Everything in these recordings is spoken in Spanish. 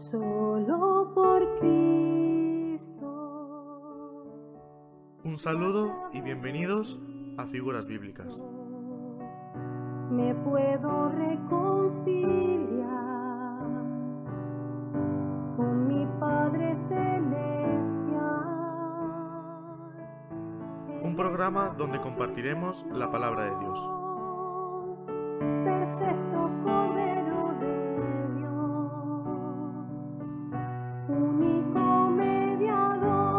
solo por Cristo. Un saludo y bienvenidos a Figuras Bíblicas. Me puedo reconciliar con mi Padre Celestial. Un programa donde compartiremos la palabra de Dios. Perfecto Cordero de Dios, único mediador.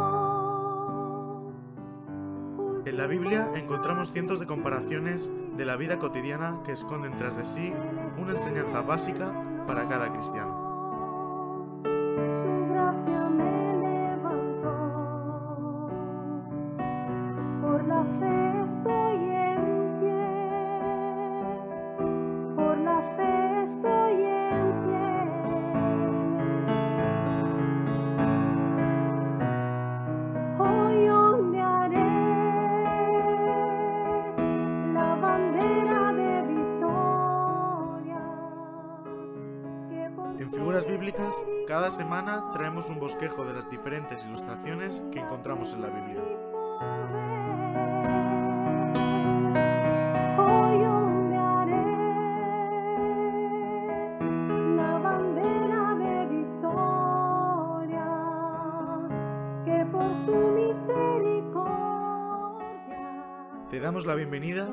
En la Biblia encontramos cientos de comparaciones de la vida cotidiana que esconden tras de sí una enseñanza básica para cada cristiano. Su gracia me levantó, por la fe estoy en pie, por la fe estoy en pie. Hoy ondearé la bandera de victoria. En Figuras Bíblicas, cada semana traemos un bosquejo de las diferentes ilustraciones que encontramos en la Biblia. Hoy ondearé la bandera de victoria, que por su misericordia Te damos la bienvenida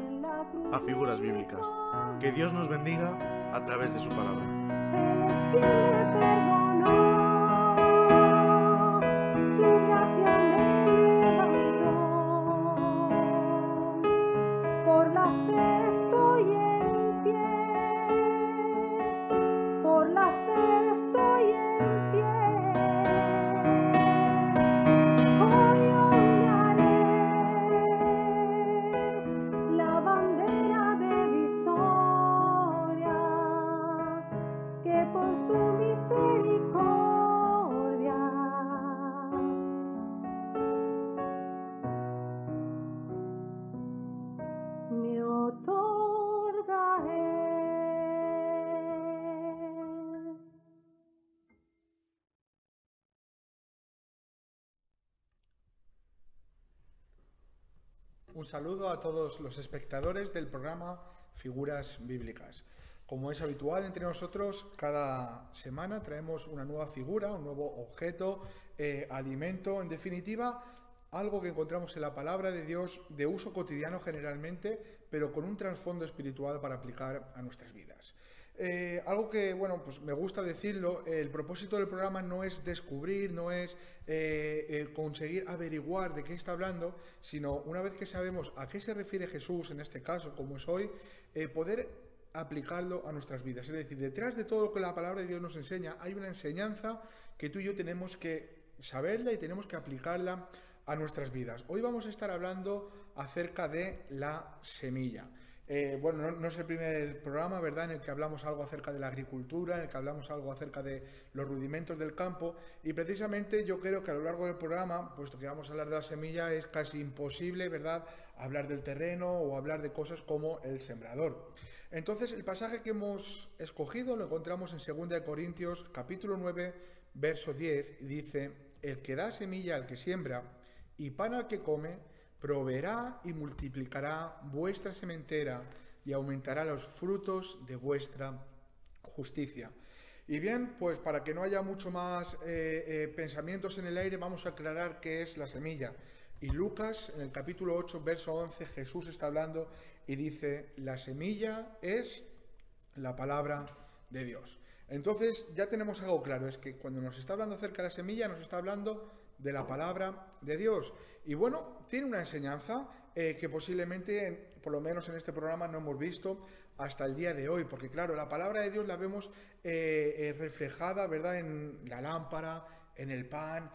a Figuras Bíblicas. Que Dios nos bendiga a través de su palabra. Él es quien me perdonó, su gracia me levantó, por la fe estoy en pie, por la fe estoy en pie. Hoy ondearé la bandera de victoria, que por su misericordia me otorga Él. Un saludo a todos los espectadores del programa Figuras Bíblicas. Como es habitual entre nosotros, cada semana traemos una nueva figura, un nuevo objeto, alimento, en definitiva, algo que encontramos en la palabra de Dios de uso cotidiano generalmente, pero con un trasfondo espiritual para aplicar a nuestras vidas. Algo que, bueno, pues me gusta decirlo, el propósito del programa no es descubrir, no es conseguir averiguar de qué está hablando, sino una vez que sabemos a qué se refiere Jesús, en este caso, como es hoy, poder aplicarlo a nuestras vidas. Es decir, detrás de todo lo que la palabra de Dios nos enseña, hay una enseñanza que tú y yo tenemos que saberla y tenemos que aplicarla a nuestras vidas. Hoy vamos a estar hablando acerca de la semilla. Bueno, no es el primer programa, ¿verdad?, en el que hablamos algo acerca de la agricultura, en el que hablamos algo acerca de los rudimentos del campo, y precisamente yo creo que a lo largo del programa, puesto que vamos a hablar de la semilla, es casi imposible, ¿verdad?, hablar del terreno o hablar de cosas como el sembrador. Entonces, el pasaje que hemos escogido lo encontramos en 2 Corintios, capítulo 9, verso 10, y dice: el que da semilla al que siembra y pan al que come, proveerá y multiplicará vuestra sementera y aumentará los frutos de vuestra justicia. Y bien, pues para que no haya mucho más pensamientos en el aire, vamos a aclarar qué es la semilla. Y Lucas, en el capítulo 8, verso 11, Jesús está hablando y dice: la semilla es la palabra de Dios. Entonces ya tenemos algo claro, es que cuando nos está hablando acerca de la semilla, nos está hablando de la palabra de Dios. Y bueno, tiene una enseñanza que posiblemente, por lo menos en este programa, no hemos visto hasta el día de hoy, porque claro, la palabra de Dios la vemos reflejada, ¿verdad?, en la lámpara, en el pan,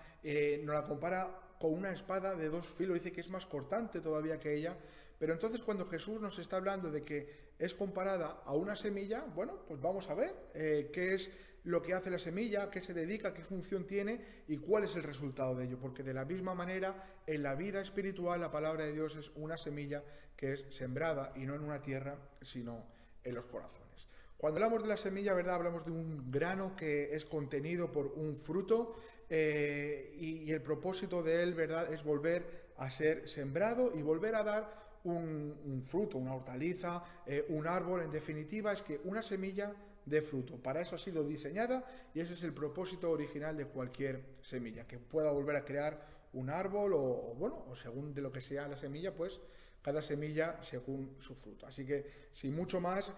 nos la compara con una espada de 2 filos, dice que es más cortante todavía que ella. Pero entonces cuando Jesús nos está hablando de que es comparada a una semilla, bueno, pues vamos a ver qué es lo que hace la semilla, a qué se dedica, qué función tiene y cuál es el resultado de ello. Porque de la misma manera, en la vida espiritual, la palabra de Dios es una semilla que es sembrada y no en una tierra, sino en los corazones. Cuando hablamos de la semilla, ¿verdad? Hablamos de un grano que es contenido por un fruto y el propósito de él, ¿verdad? Es volver a ser sembrado y volver a dar un fruto, una hortaliza, un árbol. En definitiva, es que una semilla dé fruto. Para eso ha sido diseñada y ese es el propósito original de cualquier semilla, que pueda volver a crear un árbol o según de lo que sea la semilla, pues cada semilla según su fruto. Así que, sin mucho más,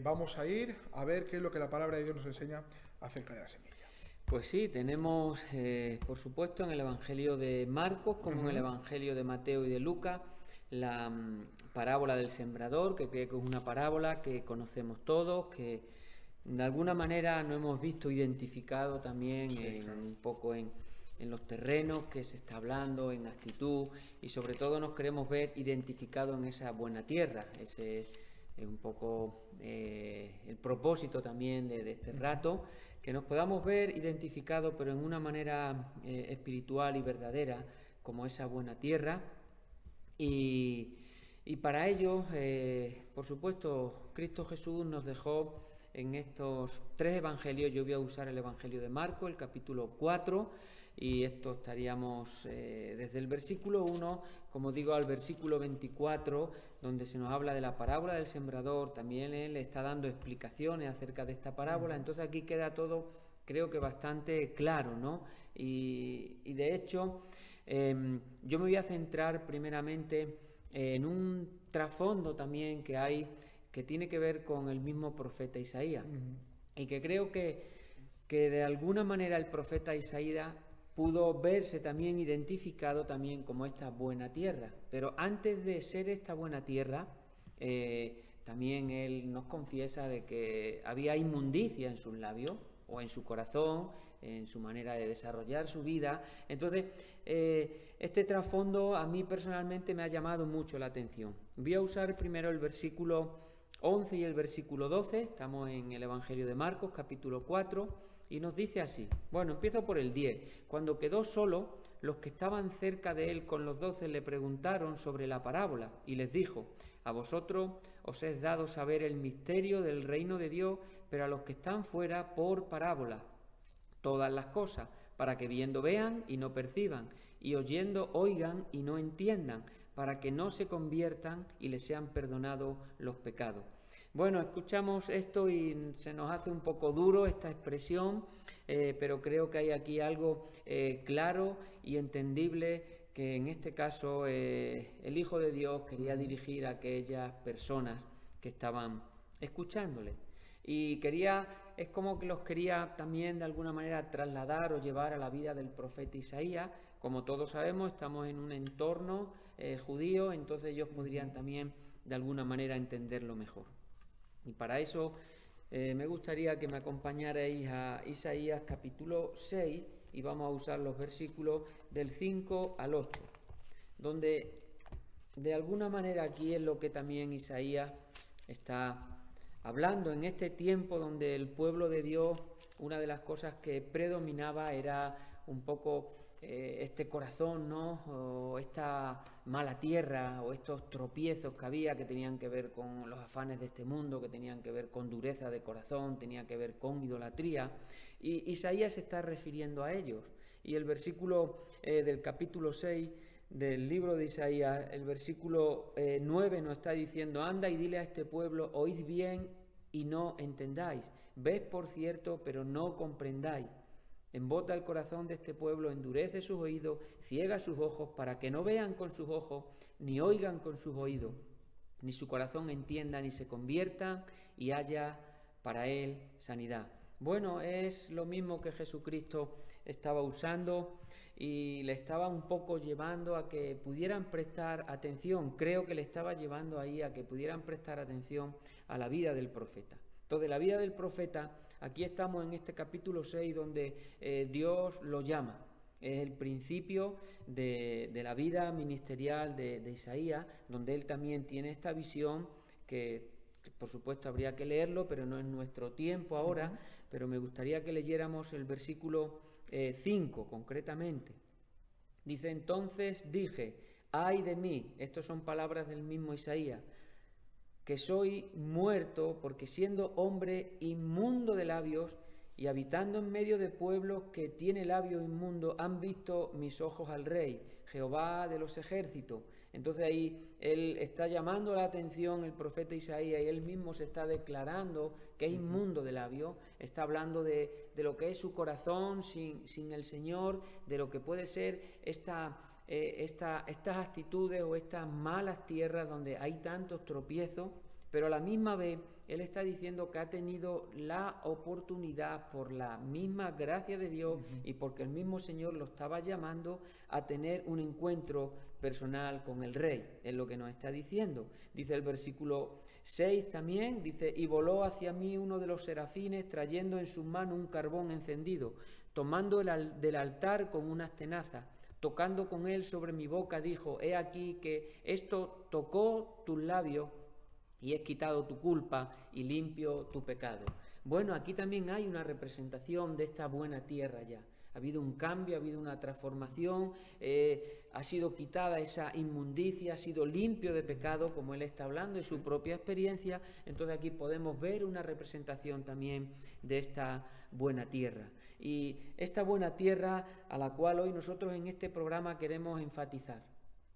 vamos a ir a ver qué es lo que la palabra de Dios nos enseña acerca de la semilla. Pues sí, tenemos, por supuesto, en el Evangelio de Marcos, como en el Evangelio de Mateo y de Lucas, la parábola del sembrador, que creo que es una parábola que conocemos todos, que de alguna manera nos hemos visto identificado también un poco en los terrenos que se está hablando, en actitud, y sobre todo nos queremos ver identificados en esa buena tierra. Ese es un poco el propósito también de este rato, que nos podamos ver identificados, pero en una manera espiritual y verdadera, como esa buena tierra. Y para ello, por supuesto, Cristo Jesús nos dejó en estos 3 evangelios. Yo voy a usar el Evangelio de Marcos, el capítulo 4, y esto estaríamos desde el versículo 1, como digo, al versículo 24, donde se nos habla de la parábola del sembrador. También él está dando explicaciones acerca de esta parábola. Entonces aquí queda todo, creo que bastante claro, ¿no? Y de hecho, yo me voy a centrar primeramente en un trasfondo también que hay, que tiene que ver con el mismo profeta Isaías, y que creo que de alguna manera el profeta Isaías pudo verse también identificado también como esta buena tierra. Pero antes de ser esta buena tierra, también él nos confiesa de que había inmundicia en sus labios o en su corazón, en su manera de desarrollar su vida. Entonces, este trasfondo a mí personalmente me ha llamado mucho la atención. Voy a usar primero el versículo 11 y el versículo 12, estamos en el Evangelio de Marcos, capítulo 4, y nos dice así. Bueno, empiezo por el 10. Cuando quedó solo, los que estaban cerca de él con los 12 le preguntaron sobre la parábola, y les dijo: a vosotros os es dado saber el misterio del reino de Dios, pero a los que están fuera por parábola todas las cosas, para que viendo vean y no perciban, y oyendo oigan y no entiendan, para que no se conviertan y les sean perdonados los pecados. Bueno, escuchamos esto y se nos hace un poco duro esta expresión, pero creo que hay aquí algo claro y entendible, que en este caso el Hijo de Dios quería dirigir a aquellas personas que estaban escuchándole. Y es como que los quería también de alguna manera trasladar o llevar a la vida del profeta Isaías. Como todos sabemos, estamos en un entorno judío, entonces ellos podrían también de alguna manera entenderlo mejor. Y para eso me gustaría que me acompañarais a Isaías capítulo 6 y vamos a usar los versículos del 5 al 8, donde de alguna manera aquí es lo que también Isaías está hablando en este tiempo donde el pueblo de Dios, una de las cosas que predominaba era un poco este corazón, ¿no? O esta mala tierra, o estos tropiezos que había, que tenían que ver con los afanes de este mundo, que tenían que ver con dureza de corazón, tenía que ver con idolatría. Y Isaías se está refiriendo a ellos. Y el versículo del capítulo 6 del libro de Isaías, el versículo 9 nos está diciendo: anda y dile a este pueblo, oíd bien y no entendáis, ved por cierto, pero no comprendáis. Embota el corazón de este pueblo, endurece sus oídos, ciega sus ojos, para que no vean con sus ojos, ni oigan con sus oídos, ni su corazón entienda, ni se conviertan, y haya para él sanidad. Bueno, es lo mismo que Jesucristo estaba usando y le estaba un poco llevando a que pudieran prestar atención. Creo que le estaba llevando ahí a que pudieran prestar atención a la vida del profeta. Entonces, la vida del profeta, aquí estamos en este capítulo 6 donde Dios lo llama. Es el principio de la vida ministerial de Isaías, donde él también tiene esta visión que por supuesto habría que leerlo, pero no es nuestro tiempo ahora, pero me gustaría que leyéramos el versículo 5 concretamente. Dice: entonces dije, ay de mí, estas son palabras del mismo Isaías, que soy muerto, porque siendo hombre inmundo de labios y habitando en medio de pueblos que tiene labios inmundos, han visto mis ojos al Rey, Jehová de los ejércitos. Entonces ahí él está llamando la atención, el profeta Isaías, y él mismo se está declarando que es inmundo de labios, está hablando de lo que es su corazón sin el Señor, de lo que puede ser estas actitudes o estas malas tierras donde hay tantos tropiezos, pero a la misma vez él está diciendo que ha tenido la oportunidad por la misma gracia de Dios y porque el mismo Señor lo estaba llamando a tener un encuentro personal con el Rey, es lo que nos está diciendo. Dice el versículo 6 también, dice, y voló hacia mí uno de los serafines trayendo en su mano un carbón encendido, tomando del altar con unas tenazas, tocando con él sobre mi boca, dijo, he aquí que esto tocó tus labios y he quitado tu culpa y limpio tu pecado. Bueno, aquí también hay una representación de esta buena tierra ya. Ha habido un cambio, ha habido una transformación, ha sido quitada esa inmundicia, ha sido limpio de pecado, como él está hablando, de su propia experiencia. Entonces aquí podemos ver una representación también de esta buena tierra. Y esta buena tierra a la cual hoy nosotros en este programa queremos enfatizar.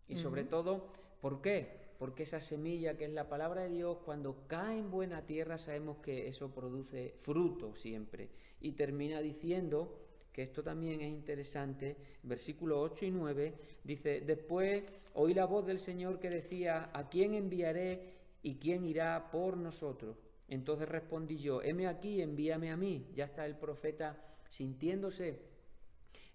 Y sobre todo, ¿por qué? Porque esa semilla que es la palabra de Dios, cuando cae en buena tierra, sabemos que eso produce fruto siempre. Y termina diciendo, que esto también es interesante, versículos 8 y 9, dice, después oí la voz del Señor que decía, ¿a quién enviaré y quién irá por nosotros? Entonces respondí yo, heme aquí, envíame a mí. Ya está el profeta sintiéndose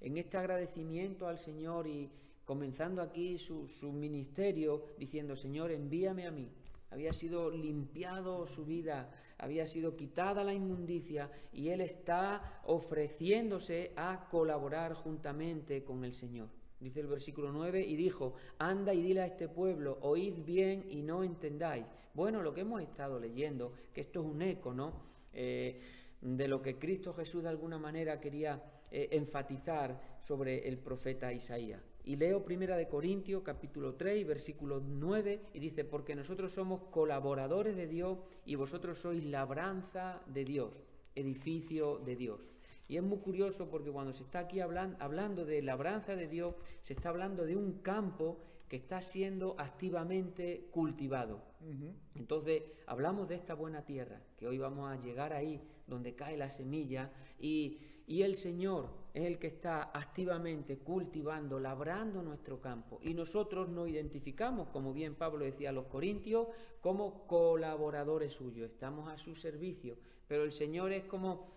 en este agradecimiento al Señor y comenzando aquí su ministerio, diciendo, Señor, envíame a mí. Había sido limpiado su vida, había sido quitada la inmundicia y él está ofreciéndose a colaborar juntamente con el Señor. Dice el versículo 9, y dijo, anda y dile a este pueblo, oíd bien y no entendáis. Bueno, lo que hemos estado leyendo, que esto es un eco, ¿no? De lo que Cristo Jesús de alguna manera quería enfatizar sobre el profeta Isaías. Y leo 1 Corintios capítulo 3, versículo 9, y dice, porque nosotros somos colaboradores de Dios y vosotros sois labranza de Dios, edificio de Dios. Y es muy curioso porque cuando se está aquí hablando de labranza de Dios, se está hablando de un campo que está siendo activamente cultivado. Entonces hablamos de esta buena tierra, que hoy vamos a llegar ahí donde cae la semilla y el Señor es el que está activamente cultivando, labrando nuestro campo. Y nosotros nos identificamos, como bien Pablo decía a los Corintios, como colaboradores suyos. Estamos a su servicio. Pero el Señor es como,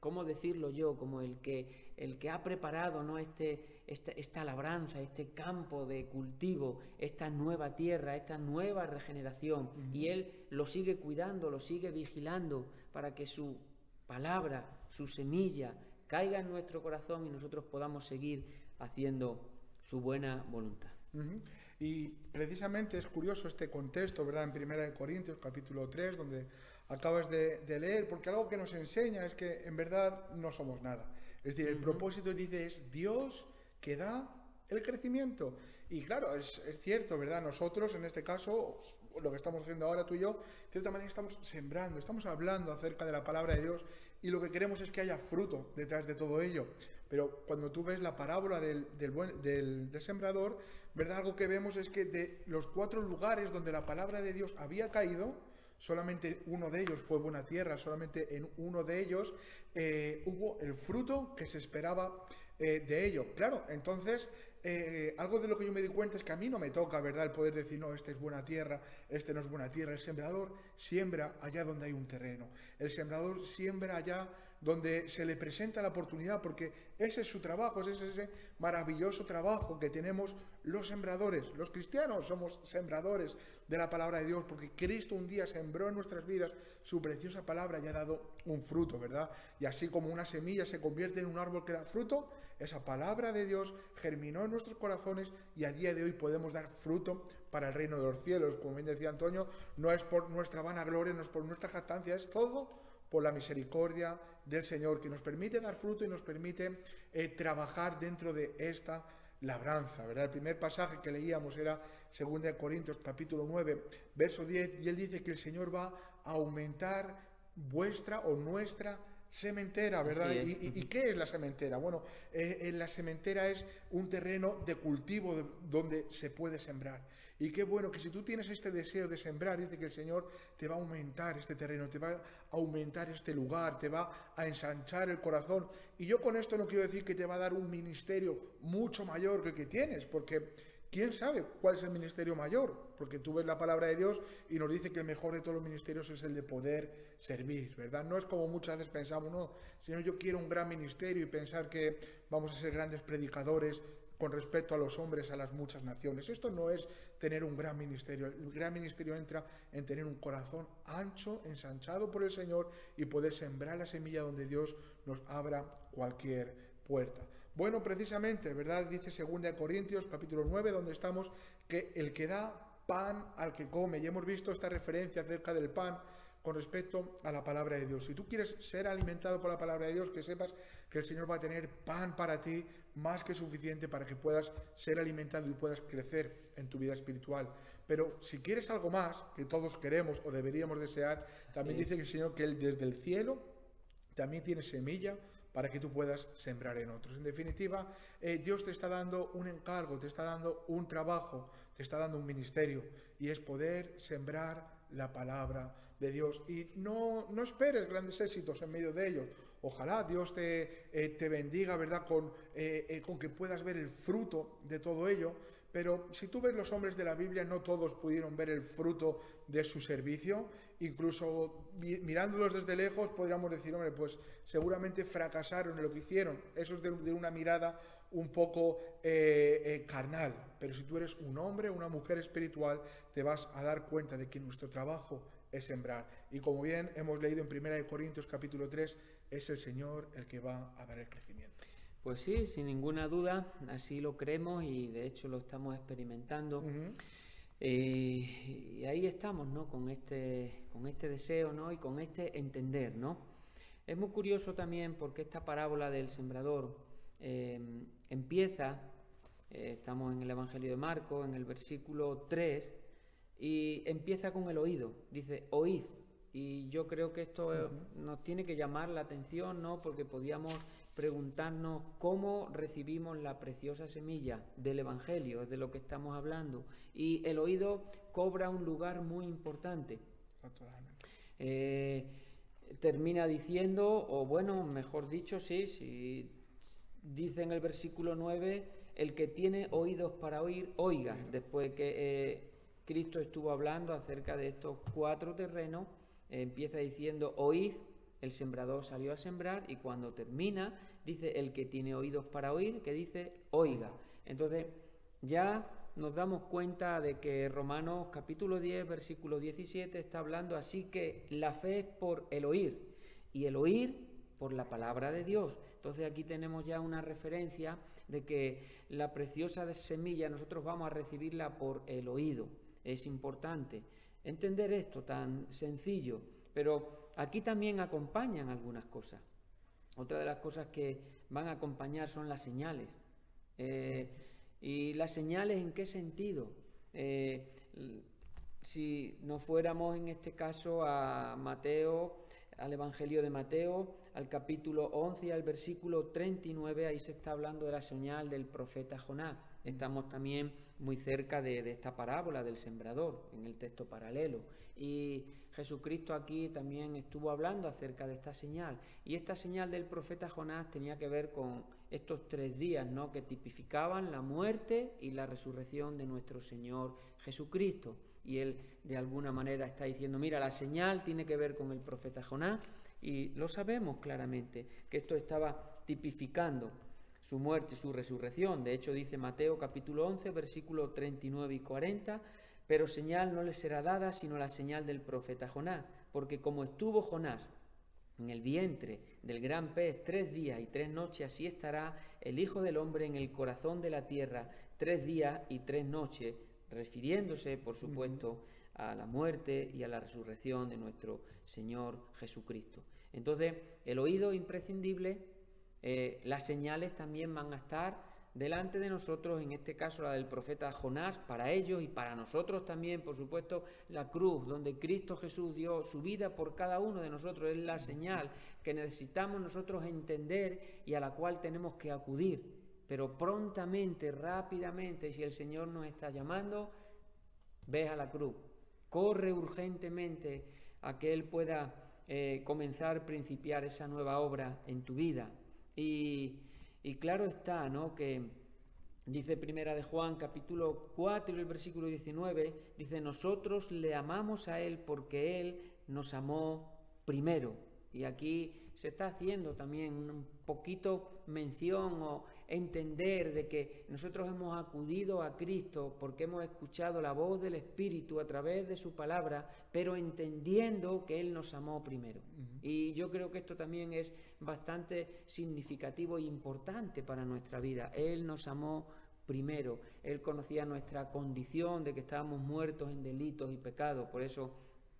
¿cómo decirlo yo? Como el que ha preparado, ¿no? esta labranza, este campo de cultivo, esta nueva tierra, esta nueva regeneración. Y Él lo sigue cuidando, lo sigue vigilando para que su palabra, su semilla, caiga en nuestro corazón y nosotros podamos seguir haciendo su buena voluntad. Y precisamente es curioso este contexto, ¿verdad? En 1 Corintios capítulo 3, donde acabas de leer, porque algo que nos enseña es que en verdad no somos nada. Es decir, el propósito, dice, es Dios que da el crecimiento. Y claro, es cierto, ¿verdad? Nosotros, en este caso, lo que estamos haciendo ahora tú y yo, de cierta manera estamos sembrando, estamos hablando acerca de la palabra de Dios y lo que queremos es que haya fruto detrás de todo ello. Pero cuando tú ves la parábola del sembrador, ¿verdad? Algo que vemos es que de los 4 lugares donde la palabra de Dios había caído, solamente uno de ellos fue buena tierra, solamente en uno de ellos hubo el fruto que se esperaba de ello. Claro, entonces algo de lo que yo me di cuenta es que a mí no me toca, ¿verdad?, el poder decir, no, este es buena tierra, este no es buena tierra. El sembrador siembra allá donde hay un terreno. El sembrador siembra allá donde se le presenta la oportunidad, porque ese es su trabajo, ese es ese maravilloso trabajo que tenemos los sembradores. Los cristianos somos sembradores de la palabra de Dios, porque Cristo un día sembró en nuestras vidas su preciosa palabra y ha dado un fruto, ¿verdad? Y así como una semilla se convierte en un árbol que da fruto, esa palabra de Dios germinó en nuestros corazones y a día de hoy podemos dar fruto para el reino de los cielos. Como bien decía Antonio, no es por nuestra vanagloria, no es por nuestra jactancia, es todo por la misericordia del Señor, que nos permite dar fruto y nos permite trabajar dentro de esta labranza, ¿verdad? El primer pasaje que leíamos era 2 Corintios capítulo 9, verso 10, y él dice que el Señor va a aumentar vuestra o nuestra sementera, ¿verdad? ¿Y qué es la sementera? Bueno, la sementera es un terreno de cultivo donde se puede sembrar. Y qué bueno que si tú tienes este deseo de sembrar, dice que el Señor te va a aumentar este terreno, te va a aumentar este lugar, te va a ensanchar el corazón. Y yo con esto no quiero decir que te va a dar un ministerio mucho mayor que el que tienes, porque ¿quién sabe cuál es el ministerio mayor? Porque tú ves la palabra de Dios y nos dice que el mejor de todos los ministerios es el de poder servir, ¿verdad? No es como muchas veces pensamos, no, Señor, yo quiero un gran ministerio y pensar que vamos a ser grandes predicadores con respecto a los hombres, a las muchas naciones. Esto no es tener un gran ministerio. El gran ministerio entra en tener un corazón ancho, ensanchado por el Señor y poder sembrar la semilla donde Dios nos abra cualquier puerta. Bueno, precisamente, ¿verdad? Dice 2 Corintios capítulo 9, donde estamos, que el que da pan al que come. Y hemos visto esta referencia acerca del pan con respecto a la palabra de Dios. Si tú quieres ser alimentado por la palabra de Dios, que sepas que el Señor va a tener pan para ti más que suficiente para que puedas ser alimentado y puedas crecer en tu vida espiritual. Pero si quieres algo más, que todos queremos o deberíamos desear, también dice el Señor que Él desde el cielo también tiene semilla para que tú puedas sembrar en otros. En definitiva, Dios te está dando un encargo, te está dando un trabajo, te está dando un ministerio, y es poder sembrar la palabra de Dios. Y no esperes grandes éxitos en medio de ello. Ojalá Dios te bendiga, ¿verdad?, con que puedas ver el fruto de todo ello. Pero si tú ves los hombres de la Biblia, no todos pudieron ver el fruto de su servicio. Incluso mirándolos desde lejos podríamos decir, hombre, pues seguramente fracasaron en lo que hicieron. Eso es de una mirada un poco carnal. Pero si tú eres un hombre o una mujer espiritual, te vas a dar cuenta de que nuestro trabajo es sembrar. Y como bien hemos leído en 1 Corintios capítulo 3, es el Señor el que va a dar el crecimiento. Pues sí, sin ninguna duda, así lo creemos y de hecho lo estamos experimentando. Y ahí estamos, ¿no?, con este deseo, ¿no?, y con este entender, ¿no? Es muy curioso también porque esta parábola del sembrador empieza, estamos en el Evangelio de Marcos, en el versículo 3, y empieza con el oído, dice, oíd. Y yo creo que esto nos tiene que llamar la atención, ¿no?, porque podíamos preguntarnos cómo recibimos la preciosa semilla del Evangelio, es de lo que estamos hablando, y el oído cobra un lugar muy importante. Termina diciendo, o bueno, mejor dicho, sí, dice en el versículo 9, el que tiene oídos para oír, oiga. Después que Cristo estuvo hablando acerca de estos 4 terrenos, empieza diciendo, oíd. El sembrador salió a sembrar, y cuando termina dice el que tiene oídos para oír, que dice oiga. Entonces ya nos damos cuenta de que Romanos capítulo 10 versículo 17 está hablando, así que la fe es por el oír y el oír por la palabra de Dios. Entonces aquí tenemos ya una referencia de que la preciosa semilla nosotros vamos a recibirla por el oído. Es importante entender esto tan sencillo, pero aquí también acompañan algunas cosas. Otra de las cosas que van a acompañar son las señales. ¿Y las señales en qué sentido? Si nos fuéramos en este caso a Mateo, al Evangelio de Mateo, al capítulo 11 y al versículo 39, ahí se está hablando de la señal del profeta Jonás. Estamos también muy cerca de esta parábola del sembrador, en el texto paralelo. Y Jesucristo aquí también estuvo hablando acerca de esta señal. Y esta señal del profeta Jonás tenía que ver con estos 3 días, ¿no?, que tipificaban la muerte y la resurrección de nuestro Señor Jesucristo. Y él de alguna manera está diciendo, mira, la señal tiene que ver con el profeta Jonás, y lo sabemos claramente, que esto estaba tipificando su muerte y su resurrección. De hecho, dice Mateo capítulo 11, versículos 39 y 40, pero señal no les será dada sino la señal del profeta Jonás, porque como estuvo Jonás en el vientre del gran pez 3 días y 3 noches, así estará el Hijo del Hombre en el corazón de la tierra 3 días y 3 noches, refiriéndose, por supuesto, a la muerte y a la resurrección de nuestro Señor Jesucristo. Entonces, el oído imprescindible. Las señales también van a estar delante de nosotros, en este caso la del profeta Jonás, para ellos y para nosotros también, por supuesto, la cruz, donde Cristo Jesús dio su vida por cada uno de nosotros, es la señal que necesitamos nosotros entender y a la cual tenemos que acudir, pero prontamente, rápidamente, si el Señor nos está llamando, ve a la cruz, corre urgentemente a que Él pueda comenzar, principiar esa nueva obra en tu vida. Y claro está, ¿no?, que dice Primera de Juan, capítulo 4, el versículo 19, dice: nosotros le amamos a Él porque Él nos amó primero. Y aquí se está haciendo también un poquito mención o entender de que nosotros hemos acudido a Cristo porque hemos escuchado la voz del Espíritu a través de su palabra, pero entendiendo que Él nos amó primero. Y yo creo que esto también es bastante significativo e importante para nuestra vida. Él nos amó primero. Él conocía nuestra condición de que estábamos muertos en delitos y pecados. Por eso,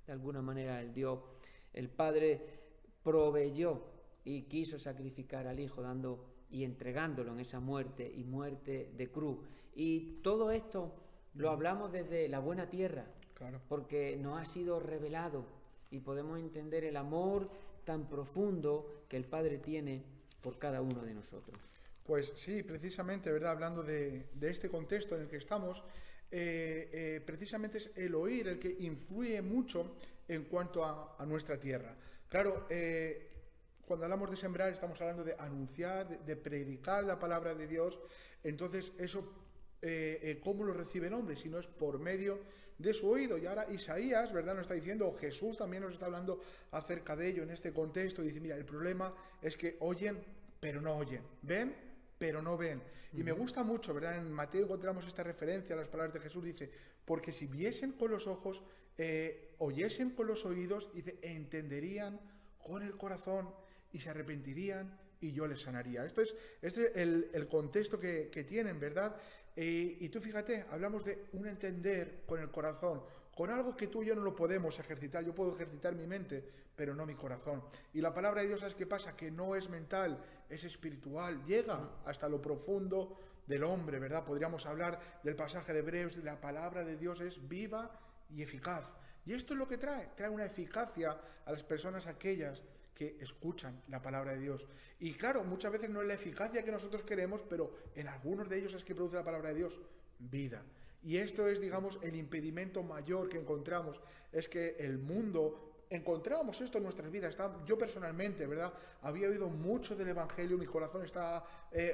de alguna manera, el Padre proveyó y quiso sacrificar al Hijo, dando y entregándolo en esa muerte y muerte de cruz. Y todo esto lo hablamos desde la buena tierra, Claro. porque nos ha sido revelado y podemos entender el amor tan profundo que el Padre tiene por cada uno de nosotros. Pues sí, precisamente, ¿verdad? Hablando de este contexto en el que estamos, precisamente es el oír el que influye mucho en cuanto a nuestra tierra. Claro, cuando hablamos de sembrar estamos hablando de anunciar, de predicar la palabra de Dios. Entonces eso, ¿cómo lo recibe el hombre? Si no es por medio de su oído. Y ahora Isaías, ¿verdad?, nos está diciendo, Jesús también nos está hablando acerca de ello en este contexto. Dice, mira, el problema es que oyen, pero no oyen. Ven, pero no ven. Y me gusta mucho, ¿verdad? En Mateo encontramos esta referencia a las palabras de Jesús. Dice, porque si viesen con los ojos, oyesen con los oídos, dice, entenderían con el corazón y se arrepentirían y yo les sanaría. Este es el contexto que tienen, ¿verdad? Y tú fíjate, hablamos de un entender con el corazón, con algo que tú y yo no lo podemos ejercitar. Yo puedo ejercitar mi mente, pero no mi corazón. Y la palabra de Dios, ¿sabes qué pasa? Que no es mental, es espiritual, llega hasta lo profundo del hombre, ¿verdad? Podríamos hablar del pasaje de Hebreos, la palabra de Dios es viva y eficaz. Y esto es lo que trae una eficacia a las personas aquellas que escuchan la palabra de Dios. Y claro, muchas veces no es la eficacia que nosotros queremos, pero en algunos de ellos es que produce la palabra de Dios vida. Y esto es, digamos, el impedimento mayor que encontramos, es que el mundo... Encontrábamos esto en nuestras vidas. Yo personalmente, ¿verdad?, había oído mucho del Evangelio, mi corazón estaba,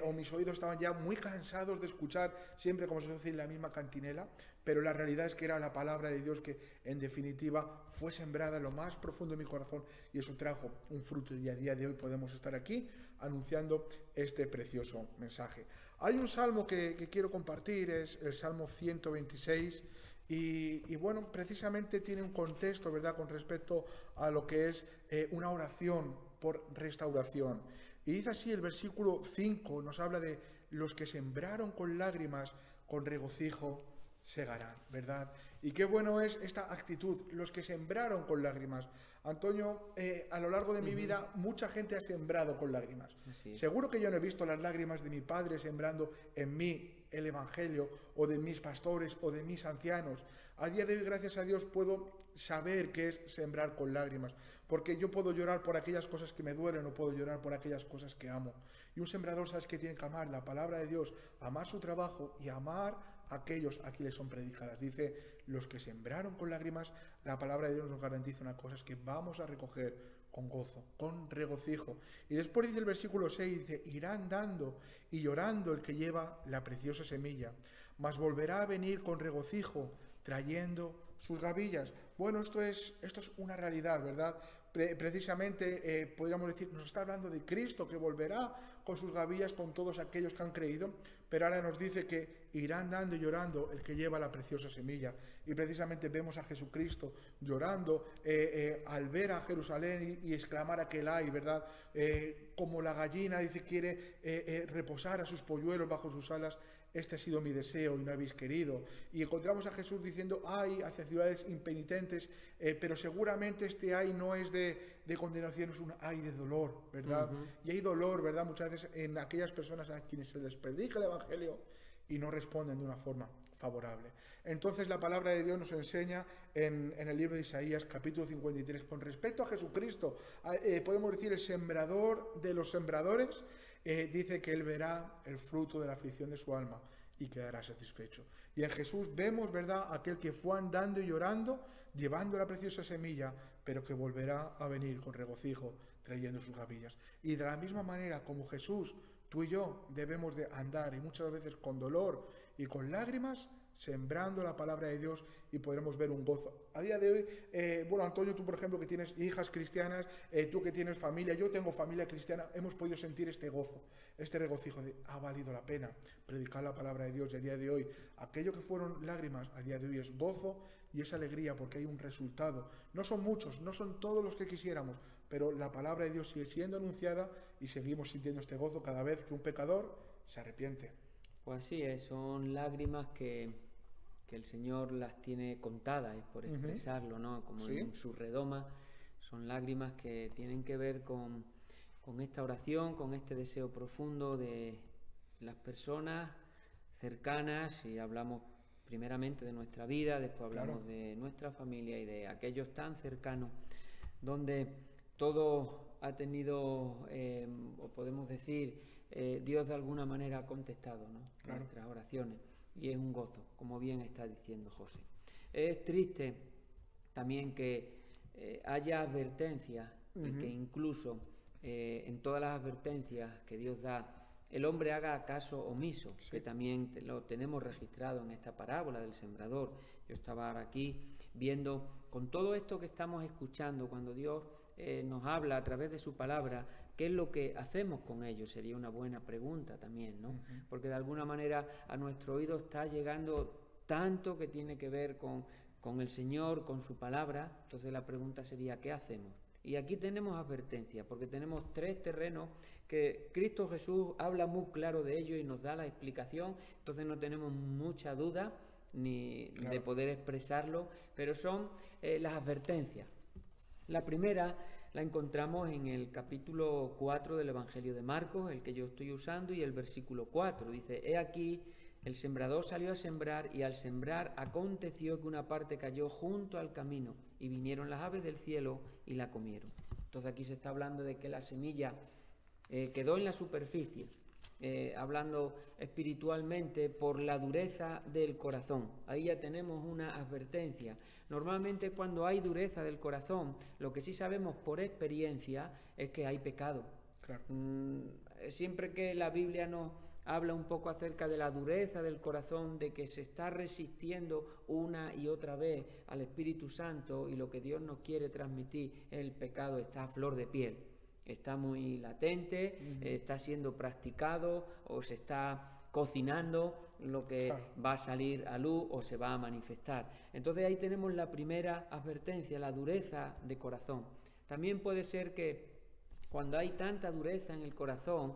o mis oídos estaban ya muy cansados de escuchar siempre, como se suele decir, la misma cantinela, pero la realidad es que era la palabra de Dios que, en definitiva, fue sembrada en lo más profundo de mi corazón y eso trajo un fruto y a día de hoy podemos estar aquí anunciando este precioso mensaje. Hay un salmo que quiero compartir, es el Salmo 126, y bueno, precisamente tiene un contexto, ¿verdad?, con respecto a lo que es una oración por restauración. Y dice así el versículo 5, nos habla de los que sembraron con lágrimas, con regocijo segarán, ¿verdad? Y qué bueno es esta actitud, los que sembraron con lágrimas. Antonio, a lo largo de mi vida, mucha gente ha sembrado con lágrimas. Seguro que yo no he visto las lágrimas de mi padre sembrando en mí el Evangelio, o de mis pastores, o de mis ancianos. A día de hoy, gracias a Dios, puedo saber qué es sembrar con lágrimas, porque yo puedo llorar por aquellas cosas que me duelen, o puedo llorar por aquellas cosas que amo. Y un sembrador, ¿sabes qué tiene que amar? La palabra de Dios, amar su trabajo y amar a aquellos a quienes son predicadas. Dice, los que sembraron con lágrimas, la palabra de Dios nos garantiza una cosa, es que vamos a recoger con gozo, con regocijo. Y después dice el versículo 6, dice, irán dando y llorando el que lleva la preciosa semilla, mas volverá a venir con regocijo, trayendo sus gavillas. Bueno, esto es una realidad, ¿verdad? Precisamente, podríamos decir, nos está hablando de Cristo, que volverá con sus gavillas con todos aquellos que han creído, pero ahora nos dice que irán dando y llorando el que lleva la preciosa semilla. Y precisamente vemos a Jesucristo llorando al ver a Jerusalén y exclamar aquel ay, ¿verdad? Como la gallina, dice, quiere reposar a sus polluelos bajo sus alas, este ha sido mi deseo y no habéis querido. Y encontramos a Jesús diciendo ay hacia ciudades impenitentes, pero seguramente este ay no es de condenación, es un ay de dolor, ¿verdad? Y hay dolor, ¿verdad? Muchas veces en aquellas personas a quienes se les predica el Evangelio y no responden de una forma favorable. Entonces la palabra de Dios nos enseña en el libro de Isaías, capítulo 53, con respecto a Jesucristo, podemos decir el sembrador de los sembradores, dice que Él verá el fruto de la aflicción de su alma y quedará satisfecho. Y en Jesús vemos, ¿verdad?, aquel que fue andando y llorando, llevando la preciosa semilla, pero que volverá a venir con regocijo, trayendo sus gavillas. Y de la misma manera como Jesús, tú y yo debemos de andar, y muchas veces con dolor y con lágrimas, sembrando la palabra de Dios, y podremos ver un gozo. A día de hoy, bueno, Antonio, tú por ejemplo que tienes hijas cristianas, tú que tienes familia, yo tengo familia cristiana, hemos podido sentir este gozo, este regocijo de ha valido la pena predicar la palabra de Dios. Y a día de hoy, aquello que fueron lágrimas, a día de hoy es gozo y es alegría, porque hay un resultado. No son muchos, no son todos los que quisiéramos, pero la palabra de Dios sigue siendo anunciada y seguimos sintiendo este gozo cada vez que un pecador se arrepiente. Pues así es, son lágrimas que el Señor las tiene contadas, es por expresarlo, ¿no? Como ¿Sí? en su redoma, son lágrimas que tienen que ver con esta oración, con este deseo profundo de las personas cercanas, y hablamos primeramente de nuestra vida, después hablamos de nuestra familia y de aquellos tan cercanos, donde todo ha tenido, o podemos decir, Dios de alguna manera ha contestado, ¿no? Nuestras oraciones, y es un gozo, como bien está diciendo José. Es triste también que haya advertencias y que incluso en todas las advertencias que Dios da, el hombre haga caso omiso, que también lo tenemos registrado en esta parábola del sembrador. Yo estaba ahora aquí viendo, con todo esto que estamos escuchando, cuando Dios nos habla a través de su palabra, ¿qué es lo que hacemos con ello? Sería una buena pregunta también, ¿no? Porque de alguna manera a nuestro oído está llegando tanto que tiene que ver con el Señor, con su palabra. Entonces la pregunta sería, ¿qué hacemos? Y aquí tenemos advertencia, porque tenemos 3 terrenos que Cristo Jesús habla muy claro de ellos y nos da la explicación. Entonces no tenemos mucha duda ni de poder expresarlo, pero son las advertencias. La primera la encontramos en el capítulo 4 del Evangelio de Marcos, el que yo estoy usando, y el versículo 4. Dice, he aquí, el sembrador salió a sembrar, y al sembrar aconteció que una parte cayó junto al camino, y vinieron las aves del cielo y la comieron. Entonces aquí se está hablando de que la semilla quedó en la superficie, hablando espiritualmente por la dureza del corazón. Ahí ya tenemos una advertencia. Normalmente cuando hay dureza del corazón, lo que sí sabemos por experiencia es que hay pecado. Claro. Siempre que la Biblia nos habla un poco acerca de la dureza del corazón, de que se está resistiendo una y otra vez al Espíritu Santo, y lo que Dios nos quiere transmitir, el pecado está a flor de piel. Está muy latente, está siendo practicado o se está cocinando lo que va a salir a luz o se va a manifestar. Entonces ahí tenemos la primera advertencia, la dureza de corazón. También puede ser que cuando hay tanta dureza en el corazón,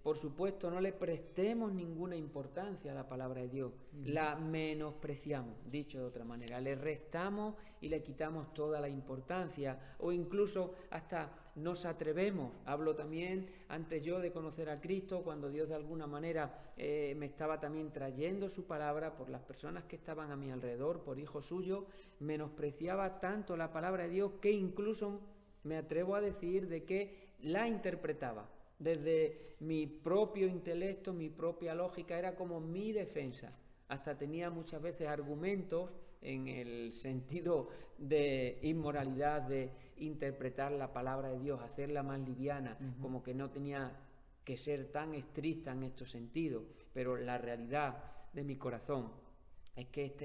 por supuesto no le prestemos ninguna importancia a la palabra de Dios, la menospreciamos, dicho de otra manera, le restamos y le quitamos toda la importancia, o incluso hasta nos atrevemos. Hablo también, antes yo de conocer a Cristo, cuando Dios de alguna manera me estaba también trayendo su palabra por las personas que estaban a mi alrededor, por hijos suyos, menospreciaba tanto la palabra de Dios que incluso me atrevo a decir de que la interpretaba desde mi propio intelecto, mi propia lógica, era como mi defensa. Hasta tenía muchas veces argumentos en el sentido de inmoralidad, de interpretar la palabra de Dios, hacerla más liviana, como que no tenía que ser tan estricta en estos sentidos. Pero la realidad de mi corazón es que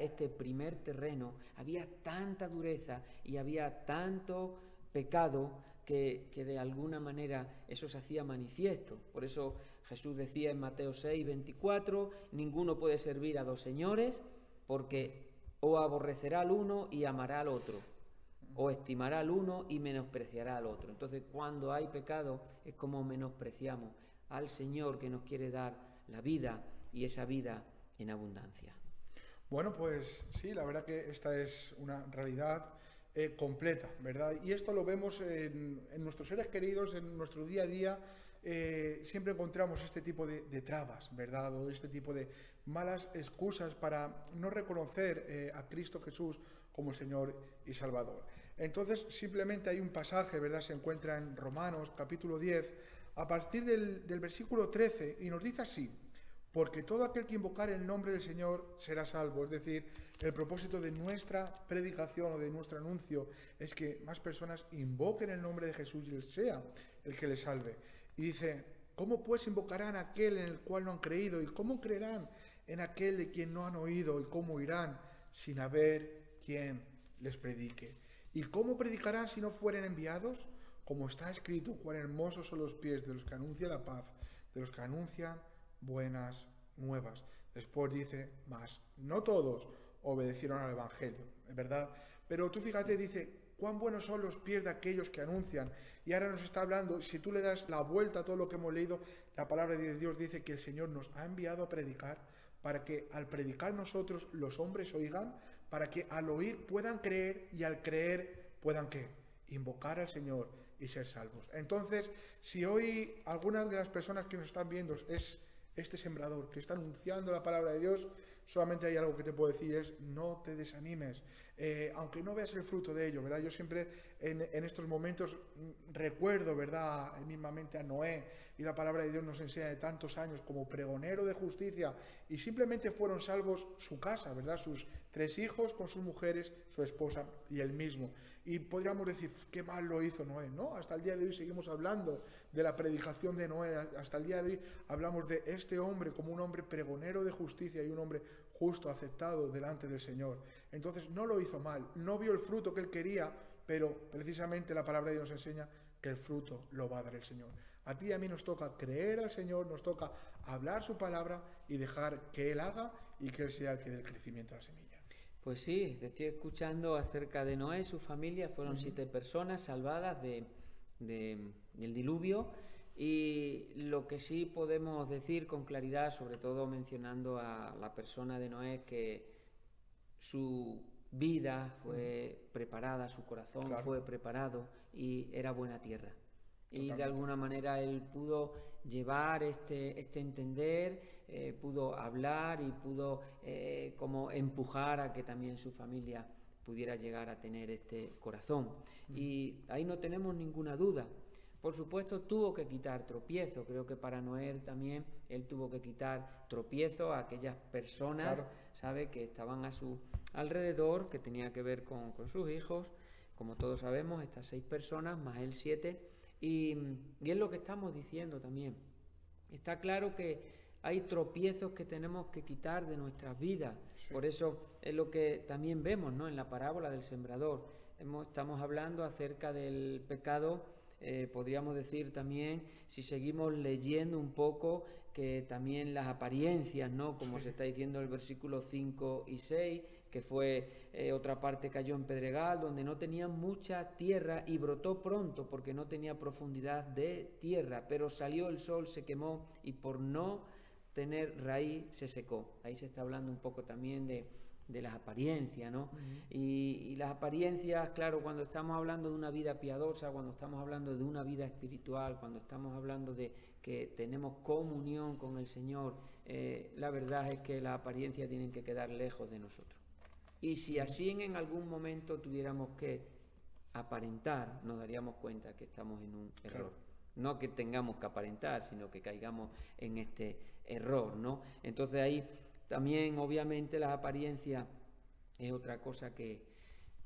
este primer terreno, había tanta dureza y había tanto pecado que de alguna manera eso se hacía manifiesto. Por eso Jesús decía en Mateo 6, 24, ninguno puede servir a 2 señores, porque o aborrecerá al uno y amará al otro, o estimará al uno y menospreciará al otro. Entonces cuando hay pecado es como menospreciamos al Señor que nos quiere dar la vida, y esa vida en abundancia. Bueno, pues sí, la verdad que esta es una realidad completa, ¿verdad? Y esto lo vemos en nuestros seres queridos, en nuestro día a día. Siempre encontramos este tipo de trabas, ¿verdad? O este tipo de malas excusas para no reconocer a Cristo Jesús como el Señor y Salvador. Entonces, simplemente hay un pasaje, ¿verdad? Se encuentra en Romanos, capítulo 10, a partir del versículo 13, y nos dice así: porque todo aquel que invocare el nombre del Señor será salvo. Es decir, el propósito de nuestra predicación o de nuestro anuncio es que más personas invoquen el nombre de Jesús y Él sea el que les salve. Y dice, ¿cómo pues invocarán a aquel en el cual no han creído? ¿Y cómo creerán en aquel de quien no han oído? ¿Y cómo irán sin haber quien les predique? ¿Y cómo predicarán si no fueren enviados? Como está escrito, cuán hermosos son los pies de los que anuncian la paz, de los que anuncian buenas nuevas. Después dice, mas no todos obedecieron al Evangelio, es verdad. Pero tú fíjate, dice, cuán buenos son los pies de aquellos que anuncian. Y ahora nos está hablando, si tú le das la vuelta a todo lo que hemos leído, la palabra de Dios dice que el Señor nos ha enviado a predicar, para que al predicar nosotros los hombres oigan, para que al oír puedan creer, y al creer puedan ¿qué? Invocar al Señor y ser salvos. Entonces, si hoy algunas de las personas que nos están viendo es este sembrador que está anunciando la palabra de Dios, solamente hay algo que te puedo decir, es no te desanimes, aunque no veas el fruto de ello, ¿verdad? Yo siempre en estos momentos recuerdo, ¿verdad?, mismamente a Noé, y la palabra de Dios nos enseña de tantos años como pregonero de justicia, y simplemente fueron salvos su casa, ¿verdad?, sus 3 hijos con sus mujeres, su esposa y él mismo. Y podríamos decir, qué mal lo hizo Noé, ¿no? Hasta el día de hoy seguimos hablando de la predicación de Noé, hasta el día de hoy hablamos de este hombre como un hombre pregonero de justicia y un hombre justo, aceptado delante del Señor. Entonces no lo hizo mal, no vio el fruto que él quería, pero precisamente la palabra de Dios nos enseña que el fruto lo va a dar el Señor. A ti y a mí nos toca creer al Señor, nos toca hablar su palabra y dejar que Él haga y que Él sea el que dé el crecimiento a la semilla. Pues sí, te estoy escuchando acerca de Noé y su familia. Fueron 7 personas salvadas del diluvio, y lo que sí podemos decir con claridad, sobre todo mencionando a la persona de Noé, es que su vida fue preparada, su corazón fue preparado y era buena tierra. Y de alguna manera él pudo llevar este entender, pudo hablar y pudo como empujar a que también su familia pudiera llegar a tener este corazón. Y ahí no tenemos ninguna duda. Por supuesto, tuvo que quitar tropiezos. Creo que para Noé también él tuvo que quitar tropiezos a aquellas personas, ¿sabe?, que estaban a su alrededor, que tenía que ver con sus hijos. Como todos sabemos, estas 6 personas, más él 7. Y es lo que estamos diciendo también. Está claro que hay tropiezos que tenemos que quitar de nuestras vidas. Sí. Por eso es lo que también vemos, ¿no?, en la parábola del sembrador. Estamos hablando acerca del pecado. Podríamos decir también, si seguimos leyendo un poco, que también las apariencias, ¿no?, como se está diciendo en el versículo 5 y 6, que fue otra parte cayó en pedregal, donde no tenía mucha tierra y brotó pronto porque no tenía profundidad de tierra, pero salió el sol, se quemó y por no tener raíz se secó. Ahí se está hablando un poco también de las apariencias, ¿no? Y las apariencias, claro, cuando estamos hablando de una vida piadosa, cuando estamos hablando de una vida espiritual, cuando estamos hablando de que tenemos comunión con el Señor, la verdad es que las apariencias tienen que quedar lejos de nosotros. Y si así en algún momento tuviéramos que aparentar, nos daríamos cuenta que estamos en un error. No que tengamos que aparentar, sino que caigamos en este error, ¿no? Entonces ahí también, obviamente, las apariencias es otra cosa que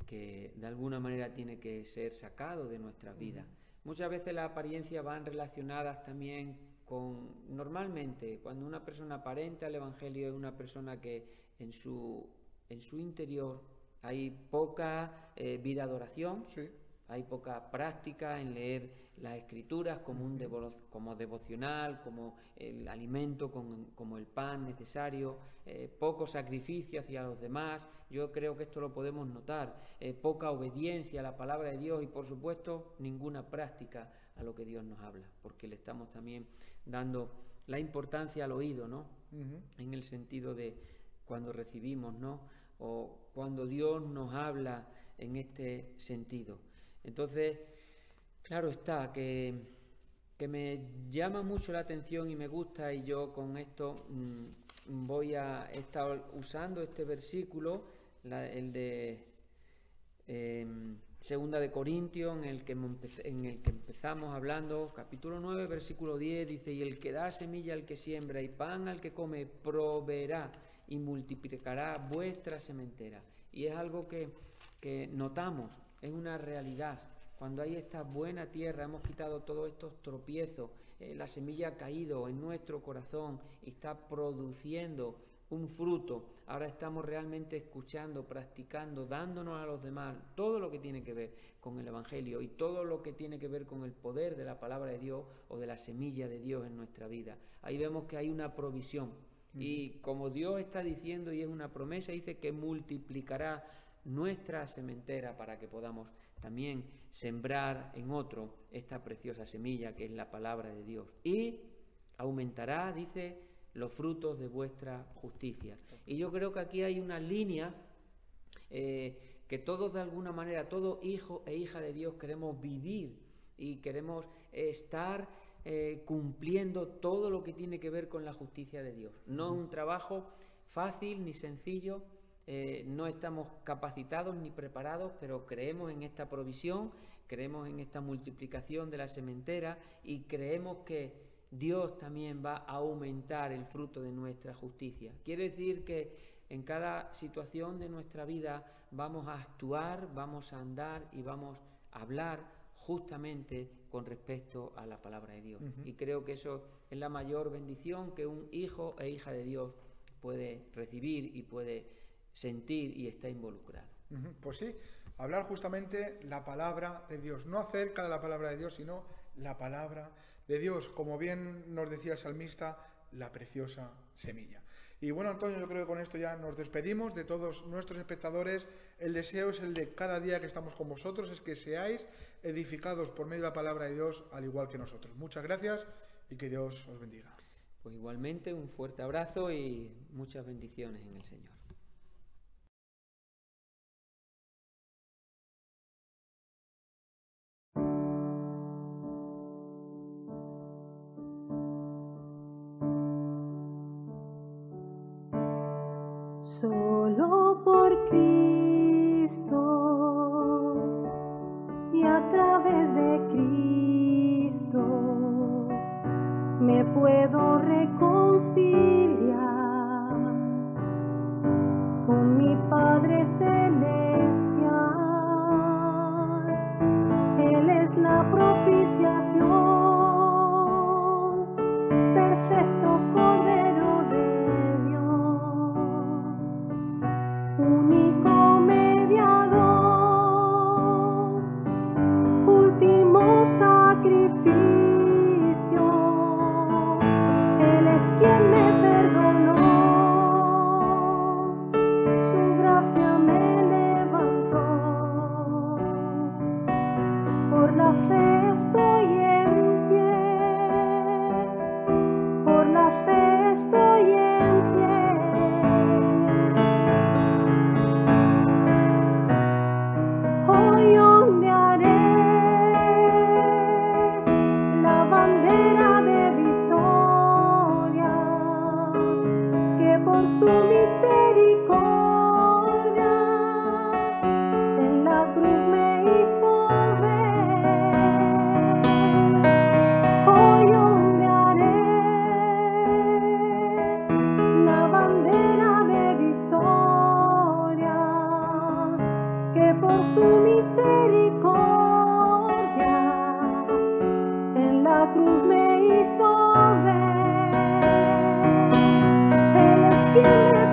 de alguna manera tiene que ser sacado de nuestras vidas. Muchas veces las apariencias van relacionadas también con, normalmente, cuando una persona aparenta el Evangelio, es una persona que en su interior hay poca vida de oración. Sí. Hay poca práctica en leer las Escrituras como devocional, como el alimento, como el pan necesario, poco sacrificio hacia los demás. Yo creo que esto lo podemos notar, poca obediencia a la palabra de Dios y, por supuesto, ninguna práctica a lo que Dios nos habla, porque le estamos también dando la importancia al oído, ¿no? Ujú. En el sentido de cuando recibimos, ¿no? O cuando Dios nos habla en este sentido. Entonces, claro está que me llama mucho la atención y me gusta, y yo con esto voy a estar usando este versículo, el de Segunda de Corintios, en el que empezamos hablando, capítulo 9, versículo 10, dice: y el que da semilla al que siembra y pan al que come, proveerá y multiplicará vuestra sementera. Y es algo que notamos, es una realidad. Cuando hay esta buena tierra, hemos quitado todos estos tropiezos, la semilla ha caído en nuestro corazón y está produciendo un fruto. Ahora estamos realmente escuchando, practicando, dándonos a los demás todo lo que tiene que ver con el Evangelio y todo lo que tiene que ver con el poder de la palabra de Dios o de la semilla de Dios en nuestra vida. Ahí vemos que hay una provisión. Y como Dios está diciendo, y es una promesa, dice que multiplicará nuestra sementera para que podamos también sembrar en otro esta preciosa semilla que es la palabra de Dios. Y aumentará, dice, los frutos de vuestra justicia. Y yo creo que aquí hay una línea que todos, de alguna manera, todo hijo e hija de Dios queremos vivir y queremos estar cumpliendo todo lo que tiene que ver con la justicia de Dios. No es un trabajo fácil ni sencillo, no estamos capacitados ni preparados, pero creemos en esta provisión, creemos en esta multiplicación de la sementera y creemos que Dios también va a aumentar el fruto de nuestra justicia. Quiere decir que en cada situación de nuestra vida vamos a actuar, vamos a andar y vamos a hablar justamente con respecto a la palabra de Dios. Y creo que eso es la mayor bendición que un hijo e hija de Dios puede recibir y puede sentir y está involucrado. Pues sí, hablar justamente la palabra de Dios, no acerca de la palabra de Dios, sino la palabra de Dios, como bien nos decía el salmista, la preciosa semilla. Y bueno, Antonio, yo creo que con esto ya nos despedimos de todos nuestros espectadores. El deseo es el de cada día que estamos con vosotros, es que seáis edificados por medio de la palabra de Dios, al igual que nosotros. Muchas gracias y que Dios os bendiga. Pues igualmente un fuerte abrazo y muchas bendiciones en el Señor. Solo por Cristo y a través de Cristo me puedo reconciliar con mi Padre Celestial. Él es la propiciación, perfecto Cordero de Dios, único mediador, último sacrificio. Él es quien me perdonó, su gracia me levantó. Por la fe estoy en pie, por la fe estoy en pie. Hoy ondearé la bandera de victoria, que por su misericordia en la cruz me hizo ver. Hoy ondearé la bandera de victoria, que por su misericordia en la cruz me hizo ver. Él es quien me